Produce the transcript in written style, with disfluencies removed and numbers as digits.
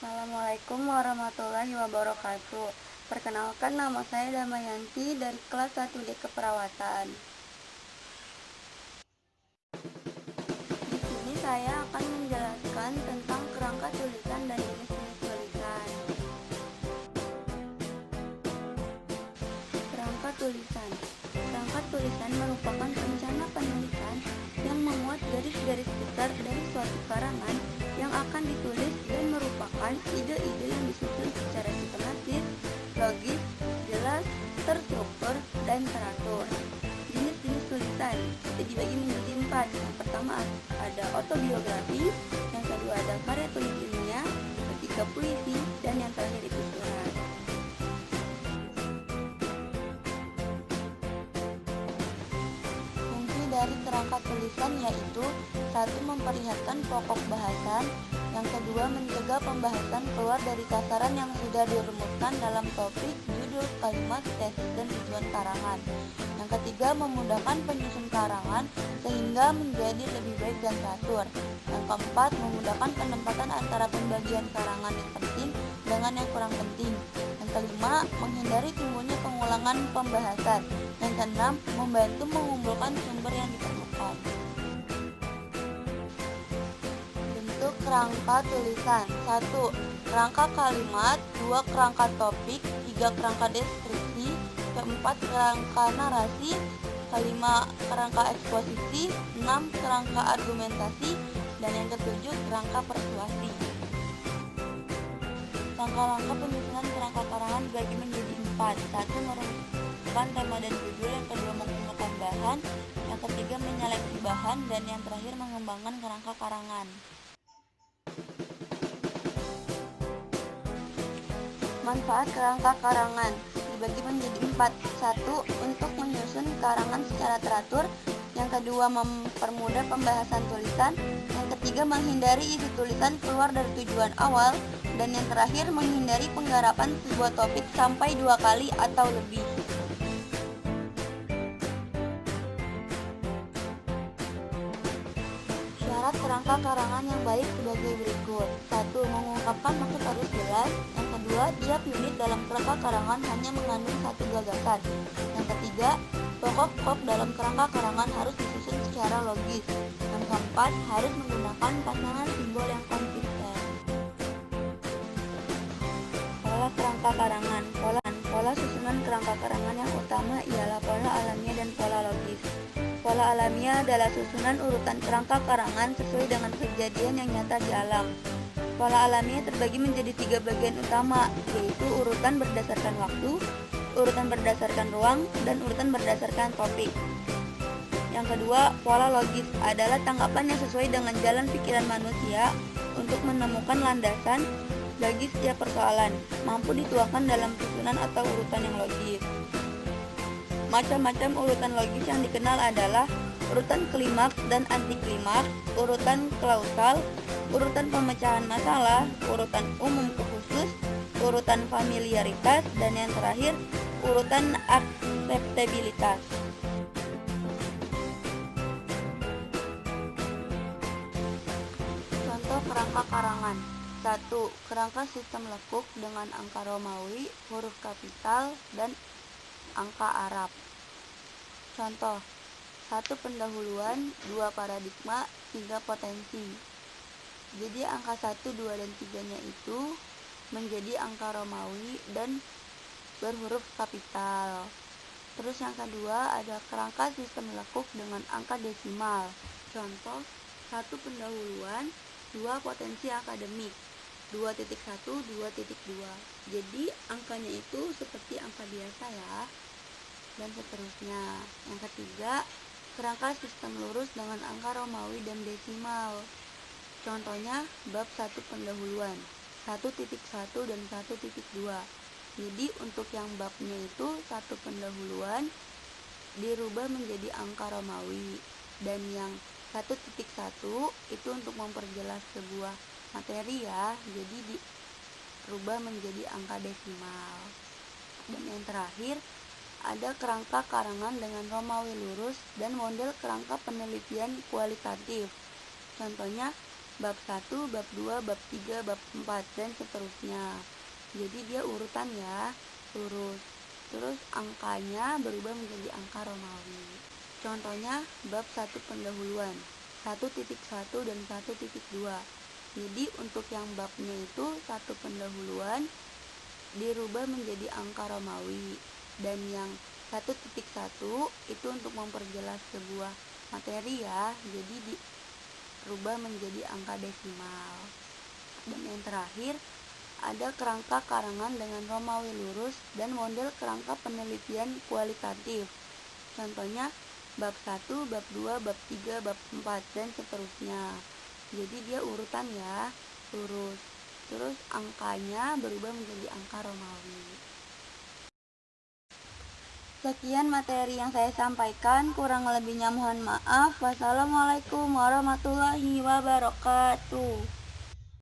Assalamualaikum warahmatullahi wabarakatuh. Perkenalkan, nama saya Damayanti dari kelas 1D Keperawatan. Di sini saya akan menjelaskan tentang kerangka tulisan dan jenis-jenis tulisan. Kerangka tulisan. Kerangka tulisan merupakan rencana penulisan yang memuat garis-garis besar dari suatu karangan yang akan ditulis dan merupakan ide-ide yang disusun secara sistematis, logis, jelas, terstruktur, dan teratur. Jenis-jenis tulisan dibagi menjadi 4. Yang pertama ada autobiografi, yang kedua ada karya tulis ilmiah, ketiga puisi, dan yang terakhir itu surat. Dari kerangka tulisan yaitu: 1. Memperlihatkan pokok bahasan. Yang kedua, mencegah pembahasan keluar dari sasaran yang sudah dirumuskan dalam topik, judul, kalimat, tesis, dan tujuan karangan. Yang ketiga, memudahkan penyusun karangan sehingga menjadi lebih baik dan teratur. Yang keempat, memudahkan penempatan antara pembagian karangan yang penting dengan yang kurang penting. Yang kelima, menghindari timbulnya pengulangan pembahasan. Yang keenam, membantu mengumpulkan sumber yang diperlukan. Bentuk kerangka tulisan: 1. Kerangka kalimat, 2. Kerangka topik, 3. Kerangka deskripsi, 4. Kerangka narasi, 5. Kerangka eksposisi, 6. Kerangka argumentasi, dan yang ketujuh kerangka persuasi. Rangka-rangka penyusunan kerangka karangan dibagi menjadi 4. 1. Merumuskan tema dan judul, yang kedua mengumpulkan bahan, yang ketiga menyeleksi bahan, dan yang terakhir mengembangkan kerangka karangan. Manfaat kerangka karangan dibagi menjadi 4. 1. Untuk menyusun karangan secara teratur, yang kedua mempermudah pembahasan tulisan, yang ketiga menghindari isi tulisan keluar dari tujuan awal, dan yang terakhir menghindari penggarapan sebuah topik sampai 2 kali atau lebih. Syarat kerangka karangan yang baik sebagai berikut. 1. Mengungkapkan maksud harus jelas. Yang kedua, tiap unit dalam kerangka karangan hanya mengandung satu gagasan. Yang ketiga, pokok-pokok dalam kerangka karangan harus disusun secara logis. Yang keempat, harus menggunakan pasangan simbol yang konsisten. Pola kerangka karangan. Pola susunan kerangka karangan yang utama ialah pola alamiah dan pola logis. Pola alamiah adalah susunan urutan kerangka karangan sesuai dengan kejadian yang nyata di alam. Pola alamiah terbagi menjadi 3 bagian utama, yaitu urutan berdasarkan waktu, urutan berdasarkan ruang, dan urutan berdasarkan topik. Yang kedua, pola logis adalah tanggapan yang sesuai dengan jalan pikiran manusia untuk menemukan landasan bagi setiap persoalan, mampu dituangkan dalam susunan atau urutan yang logis. Macam-macam urutan logis yang dikenal adalah urutan klimaks dan antiklimaks, urutan klausal, urutan pemecahan masalah, urutan umum ke khusus, urutan familiaritas, dan yang terakhir urutan akseptabilitas. Contoh kerangka karangan. 1. Kerangka sistem lekuk dengan angka Romawi, huruf kapital, dan angka Arab. Contoh: 1. Pendahuluan, 2. Paradigma, 3. Potensi. Jadi angka 1, 2, dan 3-nya itu menjadi angka Romawi dan berhuruf kapital. Terus yang kedua ada kerangka sistem lekuk dengan angka desimal. Contoh: 1. Pendahuluan, 2. Potensi akademik, 2.1, 2.2. Jadi angkanya itu seperti angka biasa ya, dan seterusnya. Yang ketiga, kerangka sistem lurus dengan angka Romawi dan desimal. Contohnya bab 1 pendahuluan, 1.1 dan 1.2. Jadi untuk yang babnya itu 1 pendahuluan dirubah menjadi angka Romawi, dan yang 1.1 itu untuk memperjelas sebuah materi ya, jadi dirubah menjadi angka desimal. Dan yang terakhir ada kerangka karangan dengan Romawi lurus dan model kerangka penelitian kualitatif. Contohnya bab 1, bab 2, bab 3, bab 4, dan seterusnya. Jadi dia urutan ya, lurus. Terus angkanya berubah menjadi angka Romawi. Contohnya bab 1 pendahuluan, 1.1 dan 1.2. Jadi untuk yang babnya itu 1 pendahuluan dirubah menjadi angka Romawi, dan yang 1.1 itu untuk memperjelas sebuah materi ya, jadi dirubah menjadi angka desimal. Dan yang terakhir ada kerangka karangan dengan Romawi lurus dan model kerangka penelitian kualitatif. Contohnya bab 1, bab 2, bab 3, bab 4, dan seterusnya. Jadi dia urutan ya, lurus. Terus angkanya berubah menjadi angka Romawi. Sekian materi yang saya sampaikan, kurang lebihnya mohon maaf. Wassalamualaikum warahmatullahi wabarakatuh.